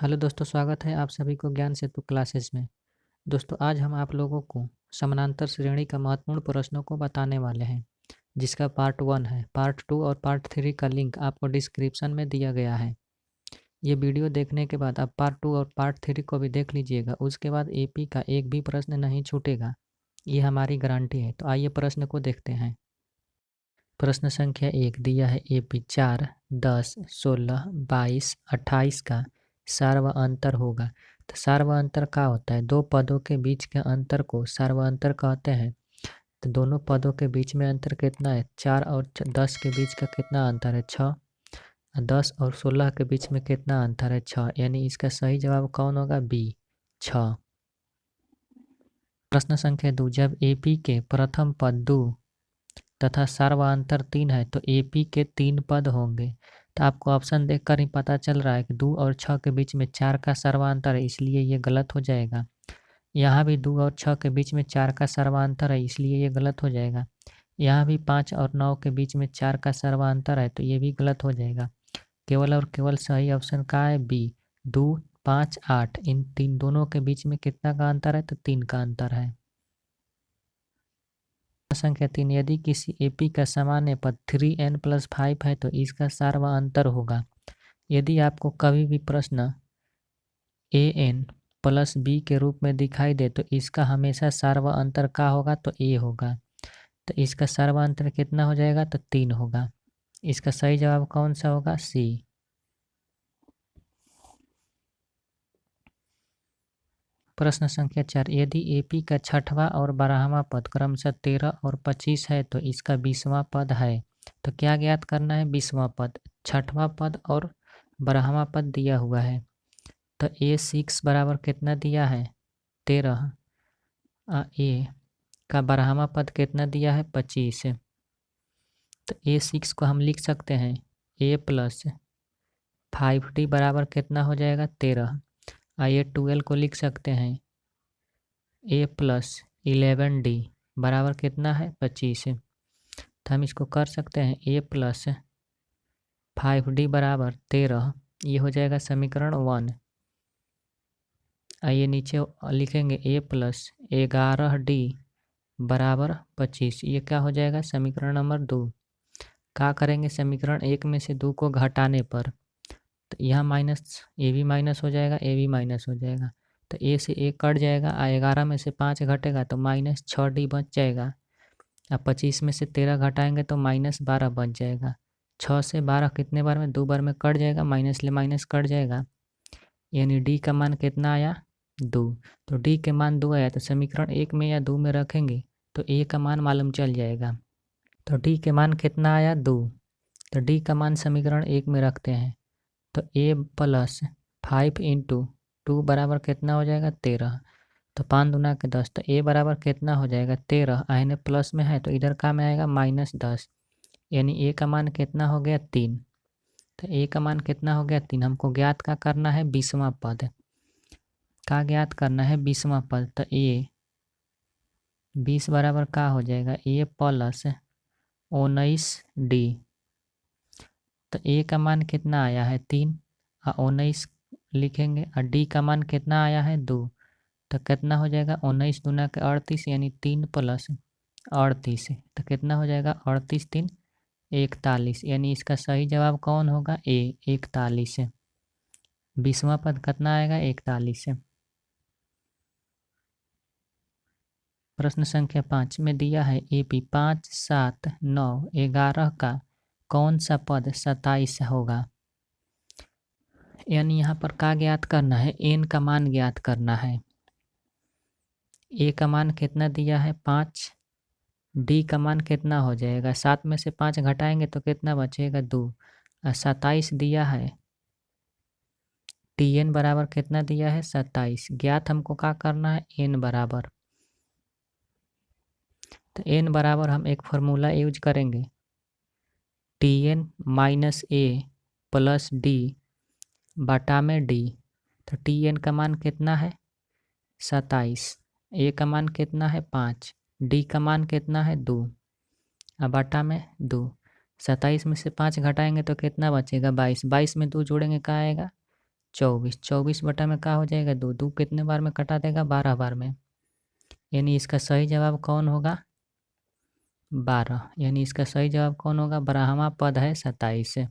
Hello दोस्तों, स्वागत है आप सभी को ज्ञान सेतु क्लासेस में। दोस्तों, आज हम आप लोगों को समानांतर श्रेणी का महत्वपूर्ण प्रश्नों को बताने वाले हैं, जिसका पार्ट 1 है। पार्ट 2 और पार्ट 3 का लिंक आपको डिस्क्रिप्शन में दिया गया है। ये वीडियो देखने के बाद आप पार्ट 2 और पार्ट 3 को भी देख लीजिएगा। उसके बाद एपी का एक भी प्रश्न नहीं छूटेगा, ये हमारी गारंटी है। तो आइए प्रश्न को देखते हैं। प्रश्न संख्या 1 दिया है, एपी 4, 10, 16, 22, 28 का सार्वअंतर होगा। तो सार्वअंतर क्या होता है? दो पदों के बीच के अंतर को सार्वअंतर कहते हैं। तो दोनों पदों के बीच में अंतर कितना है? 4 और 10 के बीच का कितना अंतर है? 6। 10 और 16 के बीच में कितना अंतर है? 6। यानी इसका सही जवाब कौन होगा? बी, 6। प्रश्न संख्या 2, जब एपी के प्रथम पद 2 तथा सार्वअंतर 3 है तो एपी के 3 पद होंगे। तो आपको ऑप्शन देखकर ही पता चल रहा है कि 2 और 6 के बीच में 4 का सर्वांतर है, इसलिए ये गलत हो जाएगा। यहाँ भी 2 और 6 के बीच में 4 का सर्वांतर है, इसलिए ये गलत हो जाएगा। यहाँ भी 5 और 9 के बीच में 4 का सर्वांतर है, तो ये भी गलत हो जाएगा। केवल और केवल सही ऑप्शन का है बी, 2, 5, 8। इन तीन दोनों के बीच में कितना का अंतर है? तो 3 का अंतर है। संख्या 3, यदि किसी एपी का सामान्य पद 3n+5 है तो इसका सार्वअंतर होगा। यदि आपको कभी भी प्रश्न an+b के रूप में दिखाई दे तो इसका हमेशा सार्वअंतर का होगा? तो a होगा। तो इसका सार्वअंतर कितना हो जाएगा? तो 3 होगा। इसका सही जवाब कौन सा होगा? सी। प्रश्न संख्या 4, यदि एपी का 6वां और 12वां पद क्रमशः 13 और 25 है तो इसका 20वां पद है। तो क्या ज्ञात करना है? 20वां पद। 6वां पद और 12वां पद दिया हुआ है। तो A6 बराबर कितना दिया है? 13। ए का 12वां पद कितना दिया है? 25। तो A6 को हम लिख सकते हैं A+5D बराबर कितना हो जाएगा? 13। आइए 12 को लिख सकते हैं A+11D बराबर कितना है? 25। तो हम इसको कर सकते हैं A+5D बराबर 13। ये हो जाएगा समीकरण 1। आइए नीचे लिखेंगे A+11D बराबर 25। ये क्या हो जाएगा? समीकरण नंबर 2। क्या करेंगे समीकरण 1 में से 2 को घटाने पर? तो यहाँ माइनस ए भी माइनस हो जाएगा, ए भी माइनस हो जाएगा। तो ए से ए कट जाएगा, 11 में से 5 घटेगा तो -6D बच जाएगा। अब 25 में से 13 घटाएंगे तो -12 बच जाएगा। 6 से 12 कितने बार में? 2 बार में कट जाएगा, माइनस ले माइनस कट जाएगा। यानी डी का मान कितना आया? 2। तो डी के मान 2 आया तो समीकरण 1 में या 2 में रखेंगे तो ए का मान मालूम चल जाएगा। तो डी के मान कितना आया? 2। तो डी का मान समीकरण 1 में रखते हैं तो A+5 × 2 बराबर कितना हो जाएगा? 13। तो 5 दूना के 10। तो ए बराबर कितना हो जाएगा? 13। आने प्लस में है तो इधर का में आएगा -10। यानी ए का मान कितना हो गया? 3। तो ए का मान कितना हो गया? 3। हमको ज्ञात का करना है 20वां पद। का ज्ञात करना है 20वां पद। तो ए 20 बराबर का हो जाएगा? A+19D। तो ए का मान कितना आया है? 3 और 19 लिखेंगे और डी का मान कितना आया है? 2। तो कितना हो जाएगा? 19 दूना के 38 यानी 3 + 38। तो कितना हो जाएगा? 38 3 41। यानी इसका सही जवाब कौन होगा? ए, 41। 20वां पद कितना आएगा? 41। प्रश्न संख्या 5 में दिया है एपी 5, 7, 9, 11 का कौन सा पद 27 होगा? यानी यहाँ पर का ज्ञात करना है? एन का मान ज्ञात करना है। ए का मान कितना दिया है? 5। डी का मान कितना हो जाएगा? 7 में से 5 घटाएंगे तो कितना बचेगा? 2। और 27 दिया है। टी एन बराबर कितना दिया है? 27। ज्ञात हमको क्या करना है? एन बराबर। तो एन बराबर हम एक फार्मूला यूज करेंगे, Tn - A + D बटा में डी। तो Tn का मान कितना है? 27। ए का मान कितना है? 5। डी का मान कितना है? 2। अब बटा में 2। 27 में से 5 घटाएंगे तो कितना बचेगा? 22। 22 में 2 जोड़ेंगे क्या आएगा? 24, 24 बटा में क्या हो जाएगा 2, 2 कितने बार में कटा देगा 12 बार में, यानी इसका सही जवाब कौन होगा 12, यानी इसका सही जवाब कौन होगा 12वां पद है 27।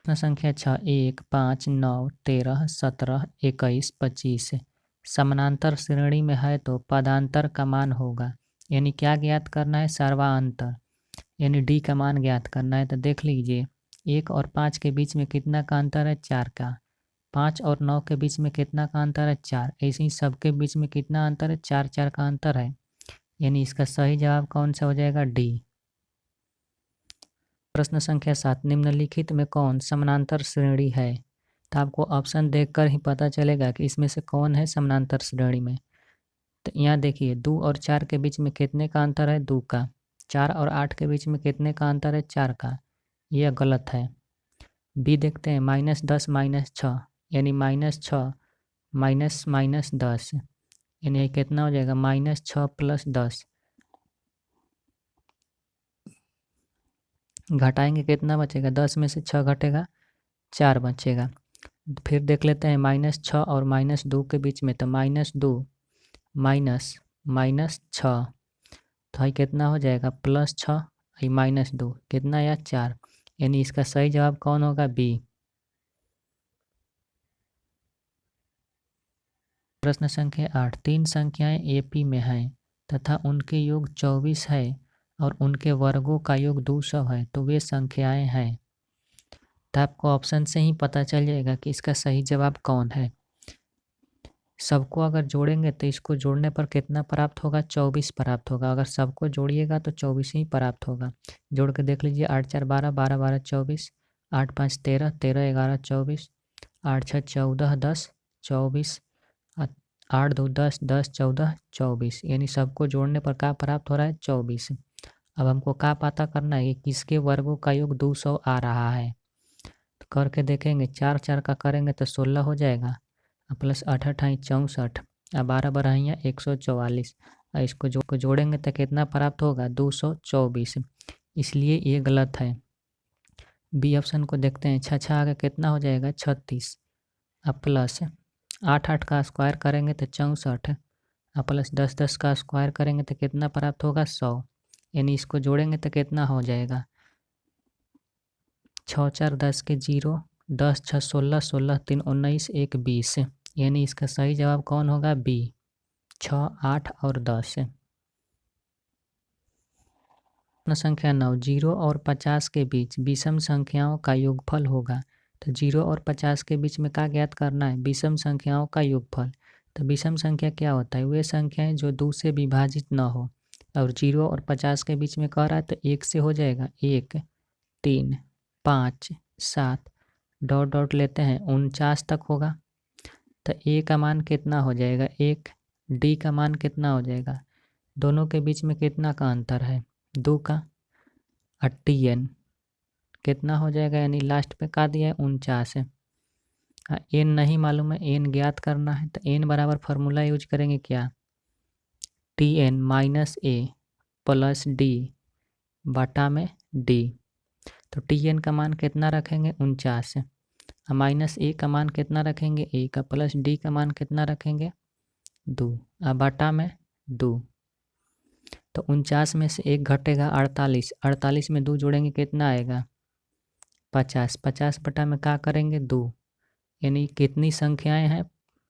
प्रश्न संख्या 6, 1, 5, 9, 13, 17, 21, 25 समानांतर श्रेणी में है तो पदांतर का मान होगा, यानी क्या ज्ञात करना है सर्वांतर, यानी डी का मान ज्ञात करना है। तो देख लीजिए 1 और 5 के बीच में कितना का अंतर है 4 का, 5 और 9 के बीच में कितना का अंतर है 4, ऐसे ही सबके बीच में कितना अंतर है 4 4 का अंतर है, यानी इसका सही जवाब कौन सा हो जाएगा डी। प्रश्न संख्या 7, निम्नलिखित में कौन समानांतर श्रेणी है, तो आपको ऑप्शन देखकर ही पता चलेगा कि इसमें से कौन है समानांतर श्रेणी में। तो यहाँ देखिए 2 और 4 के बीच में कितने का अंतर है 2 का, 4 और 8 के बीच में कितने का अंतर है 4 का, यह गलत है। बी देखते हैं -10 -6, यानी -6 माइनस माइनस 10, यानी कितना हो जाएगा -6 + 10, घटाएंगे कितना बचेगा 10 में से 6 घटेगा 4 बचेगा। फिर देख लेते हैं -6 और -2 के बीच में, तो -2 माइनस -6, तो ये कितना हो जाएगा +6, ये -2 कितना या 4, यानी इसका सही जवाब कौन होगा बी। प्रश्न संख्या 8, 3 संख्याएं एपी में हैं तथा उनके योग 24 है और उनके वर्गों का योग 200 है, तो वे संख्याएं हैं। तो आपको ऑप्शन से ही पता चल जाएगा कि इसका सही जवाब कौन है। सबको अगर जोड़ेंगे तो इसको जोड़ने पर कितना प्राप्त होगा 24 प्राप्त होगा, अगर सबको जोड़िएगा तो 24 ही प्राप्त होगा। जोड़ के देख लीजिए 8 4 12, 12 12 24, 8 5 13, 13 11 24, 8 6 14 10 24, 8 2 10, 10 14 24, यानी सबको जोड़ने पर क्या प्राप्त हो रहा है 24। अब हमको क्या पता करना है कि किसके वर्गों का योग 200 आ रहा है, तो करके देखेंगे 4 4 का करेंगे तो 16 हो जाएगा, प्लस 8 8 64, 12 12 144, इसको जोड़ेंगे तो कितना प्राप्त होगा 224, इसलिए ये गलत है। बी ऑप्शन को देखते हैं, 6 6 आगे कितना हो जाएगा 36, अब प्लस 8 8 का स्क्वायर करेंगे तो 64, प्लस 10 10 का स्क्वायर करेंगे तो कितना प्राप्त होगा 100, यानी इसको जोड़ेंगे तो कितना हो जाएगा 6 4 10 के 0, 10 6 16, 16 3 19, 1 20, यानी इसका सही जवाब कौन होगा बी, 6 8 और 10। प्रश्न संख्या 9, 0 और 50 के बीच विषम संख्याओं का योगफल होगा, तो 0 और 50 के बीच में क्या ज्ञात करना है विषम संख्याओं का योगफल। तो विषम संख्या क्या होता है, वे संख्याएं जो 2 से विभाजित न हो, और 0 और 50 के बीच में कह रहा है तो 1 से हो जाएगा 1 3 5 7 डॉट डॉट लेते हैं 49 तक होगा, तो ए का मान कितना हो जाएगा 1, डी का मान कितना हो जाएगा, दोनों के बीच में कितना का अंतर है 2 का, और टी एन कितना हो जाएगा, यानी लास्ट पे का दिया है 49 है। एन नहीं मालूम है, एन ज्ञात करना है, तो एन बराबर फार्मूला यूज करेंगे क्या, टी एन माइनस ए प्लस डी बटा में डी, तो टी एन का मान कितना रखेंगे 49, माइनस ए का मान कितना रखेंगे 1, प्लस डी का मान कितना रखेंगे 2, बटा में 2, तो 49 में से 1 घटेगा 48, 48 में 2 जोड़ेंगे कितना आएगा 50, 50 बटा में क्या करेंगे 2, यानी कितनी संख्याएं हैं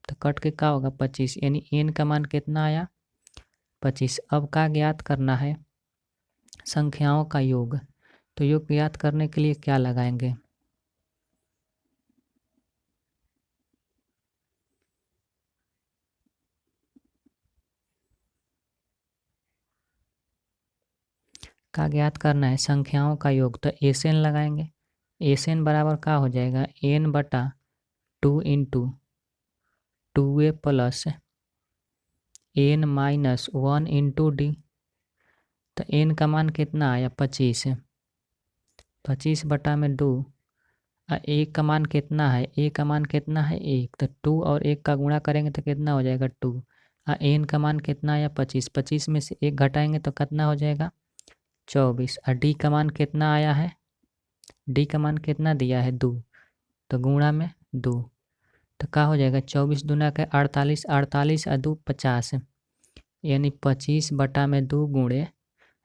तो कट के क्या होगा 25, यानी एन का मान कितना आया 25। अब क्या ज्ञात करना है संख्याओं का योग, तो योग ज्ञात करने के लिए क्या लगाएंगे, का ज्ञात करना है संख्याओं का योग, तो एस एन लगाएंगे, एस एन बराबर क्या हो जाएगा एन बटा 2 into 2a plus N minus 1 into D, तो एन का मान कितना आया 25, 25 बटा में 2, एक का मान कितना है ए का मान कितना है 1, तो 2 और 1 का गुणा करेंगे तो कितना हो जाएगा 2, एन का मान कितना आया 25, 25 में से 1 घटाएंगे तो कितना हो जाएगा 24, और डी का मान कितना आया है डी का मान कितना दिया है 2, तो गुणा में 2, तो क्या हो जाएगा 24 दूना के 48, 48 और 2 50, यानी 25/2 गुणे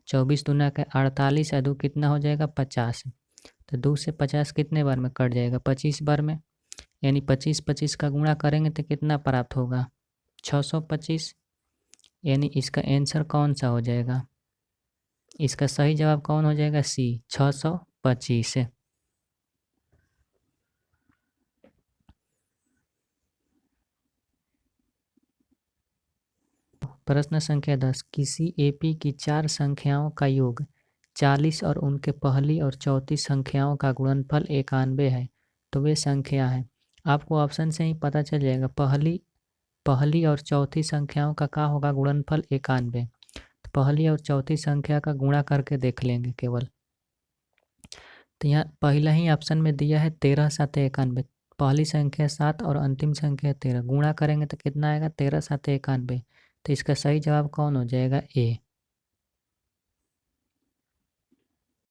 24 दूना के 48 और 2 कितना हो जाएगा 50, तो 2 से 50 कितने बार में कट जाएगा 25 बार में, यानी 25 25 का गुणा करेंगे तो कितना प्राप्त होगा 625, यानी इसका आंसर कौन सा हो जाएगा, इसका सही जवाब कौन हो जाएगा सी 625। प्रश्न संख्या 10, किसी एपी की 4 संख्याओं का योग 40 और उनके पहली और चौथी संख्याओं का गुणनफल 91 है, तो वे संख्या है। आपको ऑप्शन से ही पता चल जाएगा पहली और चौथी संख्याओं का क्या होगा गुणनफल 91, तो पहली और चौथी संख्या का गुणा करके देख लेंगे केवल। तो यहाँ पहला ही ऑप्शन में दिया है 13 7 91, पहली संख्या 7 और अंतिम संख्या 13, गुणा करेंगे तो कितना आएगा 13 7 91, तो इसका सही जवाब कौन हो जाएगा ए।